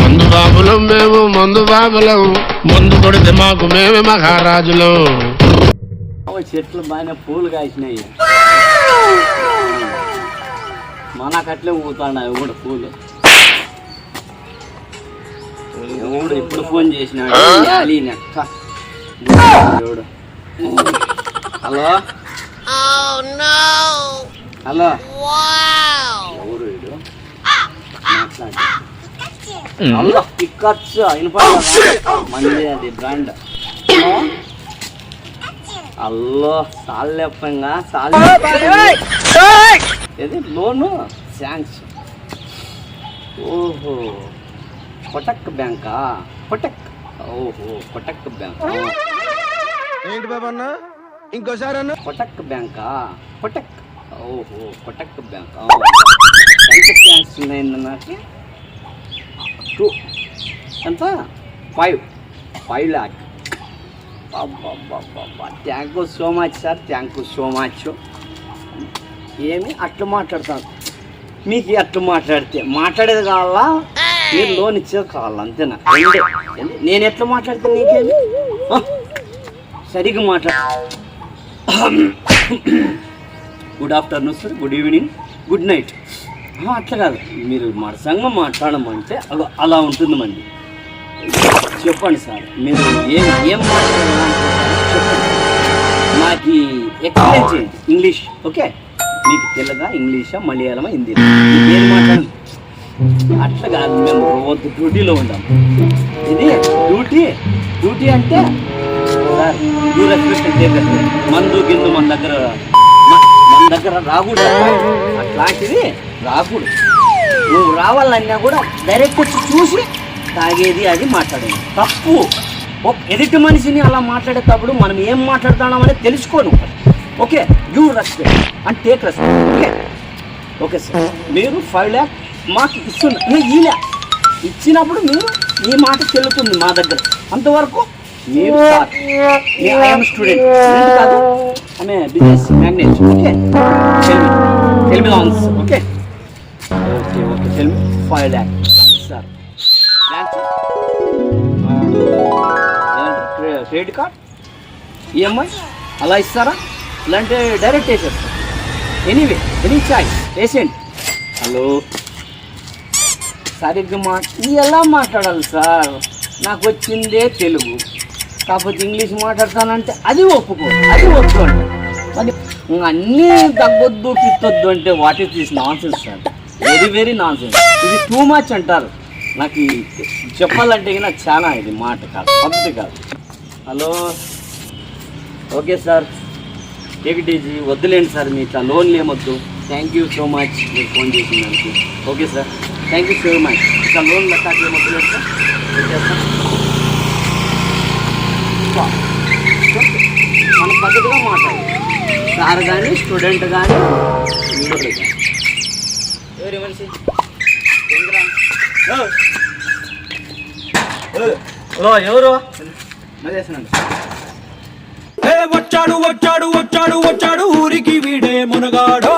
మందు బాబులం మేము, మందు బాబులం, మందు కొడితే మాకు మేమే మహారాజులం. చెట్లు బాగానే పూలు కాసినాయి, మనకట్లే ఊగుతాడు అవి కూడా పూలు. ఇప్పుడు ఫోన్ చేసినాడు హలో హలో ఎవరు వీడు మాట్లాడు పిక్కచ్చు వినపడ మంది అది బ్రాండ్. అల్లో సాల్లెప్పంగా ఏది లోను శాంక్షన్. ఓహో కొటక్ బ్యాంకా? కొటక్, ఓహో కొటక్ బ్యాంక్. ఏంటి బాబన్న ఇంకోసారి అన్న? కొటక్ బ్యాంకా? కొటక్, ఓహో కొటక్ బ్యాంక్. ఎంత శాంక్షన్ అయింది నాకు? 2 ఎంత? 5 lakh. Thank you so much sir, thank you so much. ఏమి అట్లా మాట్లాడతాను? మీకు అట్లా మాట్లాడేది కావాలా, మీరు లోన్ ఇచ్చేది కావాలా? అంతేనా? నేను ఎట్లా మాట్లాడితే నీకేమి? సరిగ్గా మాట్లాడు. Good afternoon sir, good evening, good night. అట్లా కాదు, మీరు మరసంగా మాట్లాడమంటే అలా ఉంటుంది మంది. చెప్పండి సార్, మీరు ఏం మాట్లాడాలనుకుంటారో చెప్పండి, మాకు ఎక్స్ప్లెయిన్ చేయండి. English okay? మీకు తెలుగా, ఇంగ్లీషా, మలయాళమా, హిందీ, ఏం మాట్లాడు? అట్లా కాదు, మేము రోజు డ్యూటీలో ఉంటాం. ఇది డ్యూటీ అంటే సార్ యూ రెస్పెక్ట్, మందు గిందు మన దగ్గర రాకూడదు. అట్లాంటిది రాకూడదు. నువ్వు రావాలన్నా కూడా డైరెక్ట్ వచ్చి చూసి తాగేది అది మాట్లాడేది తప్పు. ఎదుటి మనిషిని అలా మాట్లాడేటప్పుడు మనం ఏం మాట్లాడుతున్నామని తెలుసుకోను. Okay, you respect and take respect. Okay okay sir, మీరు 5 lakh మాకు ఇచ్చినప్పుడు మీరు ఈ మాట చెల్లుతుంది మా దగ్గర. అంతవరకు మీరు సార్ స్టూడెంట్ కాదు, ఆమె business magnet. Okay tell me answer. Okay okay okay tell me 5 lakh sir. Credit card, EMI అలా ఇస్తారా? ఇలాంటి డైరెక్ట్ వేసేస్తారు. ఎనీవే ఎనీ చాయిస్ వేసేయండి. హలో సరిగ్గా ఎలా మాట్లాడాలి సార్? నాకు వచ్చిందే తెలుగు, కాకపోతే ఇంగ్లీష్ మాట్లాడతానంటే అది ఒప్పుకోండి. అది అన్నీ తగ్గొద్దు తిట్టొద్దు అంటే what is this nonsense sir? Very nonsense. ఇది టూ మచ్ అంటారు. నాకు చెప్పాలంటే నాకు చాలా ఇది మాట కాదు, పద్ధతి కాదు. Hello okay sir, take it easy, వద్దులేండి సార్, మీ ఇట్లా లోన్లు ఏమొద్దు. థ్యాంక్ యూ సో మచ్ మీరు ఫోన్ చేసినందుకు. Okay sir, thank you so much. ఇట్లా లోన్ లెక్కలు ఏమొద్దులేదు సార్, మన పద్ధతిగా మాట్లాడాలి. సార్ కానీ స్టూడెంట్ కానీ ఎవరు కానీ. ఎవరి మనిషి ఎవరు వచ్చాడు ఊరికి వీడే మునగాడో.